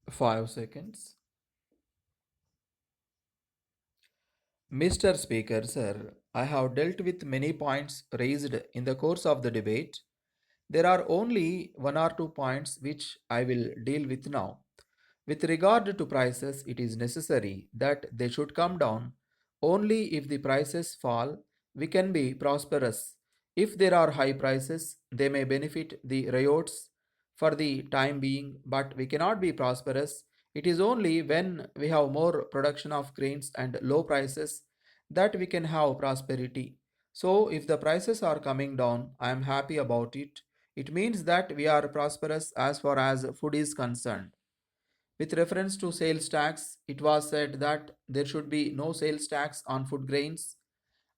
5 seconds. Mr. Speaker, sir, I have dealt with many points raised in the course of the debate. There are only one or two points which I will deal with now. With regard to prices, it is necessary that they should come down. Only if the prices fall, we can be prosperous. If there are high prices, they may benefit the riots for the time being, but we cannot be prosperous. It is only when we have more production of grains and low prices that we can have prosperity. So, if the prices are coming down, I am happy about it. It means that we are prosperous as far as food is concerned. With reference to sales tax, it was said that there should be no sales tax on food grains.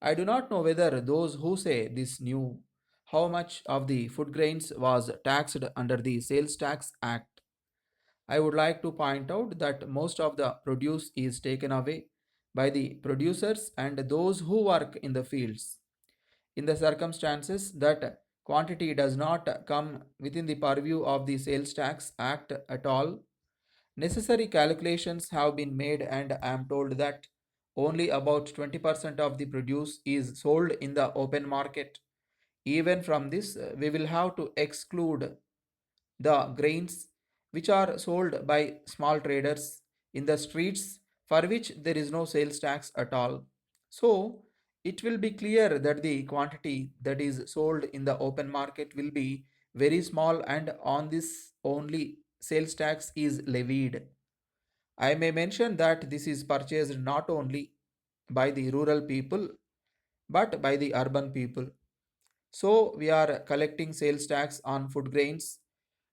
I do not know whether those who say this knew how much of the food grains was taxed under the Sales Tax Act. I would like to point out that most of the produce is taken away by the producers and those who work in the fields. In the circumstances that quantity does not come within the purview of the Sales Tax Act at all, necessary calculations have been made, and I am told that only about 20% of the produce is sold in the open market. Even from this, we will have to exclude the grains which are sold by small traders in the streets for which there is no sales tax at all. So, it will be clear that the quantity that is sold in the open market will be very small, and on this only sales tax is levied. I may mention that this is purchased not only by the rural people but by the urban people. So we are collecting sales tax on food grains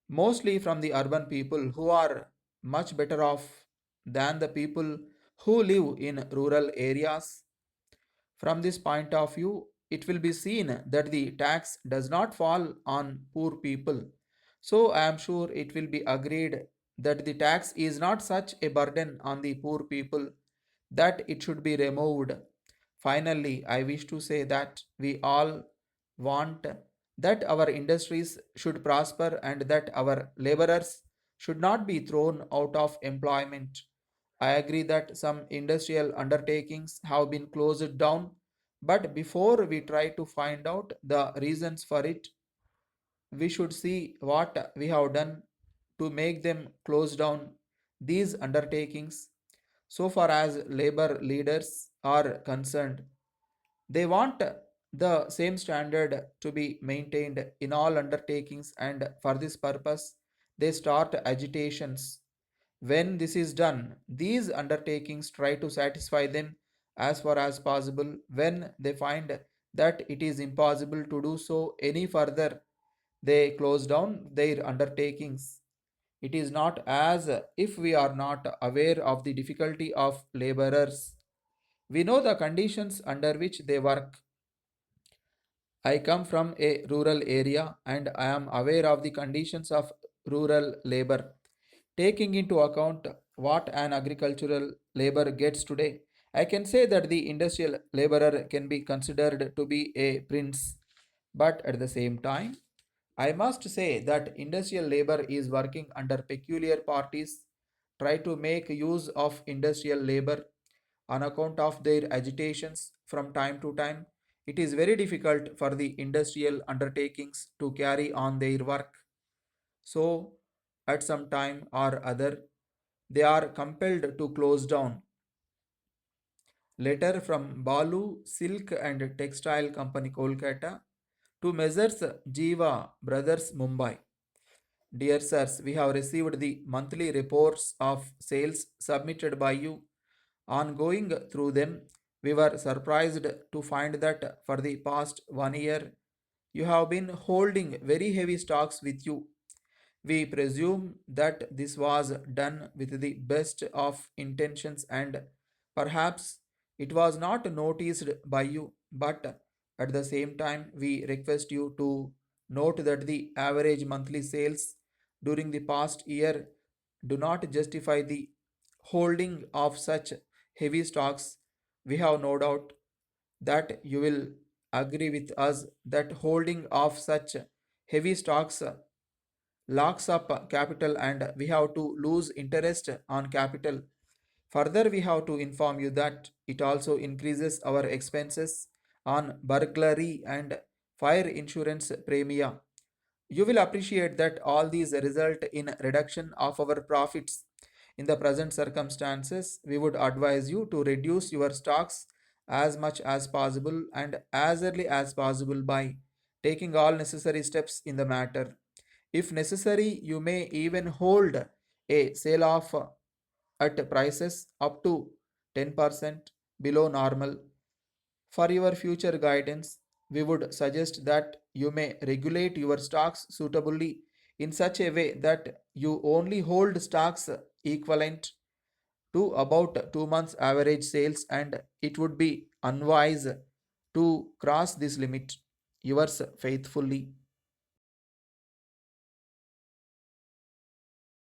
mostly from the urban people who are much better off than the people who live in rural areas. From this point of view, it will be seen that the tax does not fall on poor people. So I am sure it will be agreed that the tax is not such a burden on the poor people that it should be removed. Finally, I wish to say that we all want that our industries should prosper and that our laborers should not be thrown out of employment. I agree that some industrial undertakings have been closed down, but before we try to find out the reasons for it, we should see what we have done to make them close down these undertakings. So far as labor leaders are concerned, they want the same standard to be maintained in all undertakings, and for this purpose, they start agitations. When this is done, these undertakings try to satisfy them as far as possible. When they find that it is impossible to do so any further, they close down their undertakings. It is not as if we are not aware of the difficulty of laborers. We know the conditions under which they work. I come from a rural area and I am aware of the conditions of rural labor. Taking into account what an agricultural labor gets today, I can say that the industrial laborer can be considered to be a prince. But at the same time, I must say that industrial labor is working under peculiar parties, try to make use of industrial labor on account of their agitations from time to time. It is very difficult for the industrial undertakings to carry on their work. So, at some time or other, they are compelled to close down. Letter from Balu Silk and Textile Company Kolkata to Messrs. Jiva Brothers Mumbai. Dear sirs, we have received the monthly reports of sales submitted by you. On going through them, we were surprised to find that for the past 1 year, you have been holding very heavy stocks with you. We presume that this was done with the best of intentions, and perhaps it was not noticed by you, but at the same time, we request you to note that the average monthly sales during the past year do not justify the holding of such heavy stocks. We have no doubt that you will agree with us that holding of such heavy stocks locks up capital and we have to lose interest on capital. Further, we have to inform you that it also increases our expenses on burglary and fire insurance premium. You will appreciate that all these result in reduction of our profits. In the present circumstances, we would advise you to reduce your stocks as much as possible and as early as possible by taking all necessary steps in the matter. If necessary, you may even hold a sale off at prices up to 10% below normal. For your future guidance, we would suggest that you may regulate your stocks suitably in such a way that you only hold stocks equivalent to about 2 months average sales, and it would be unwise to cross this limit. Yours faithfully,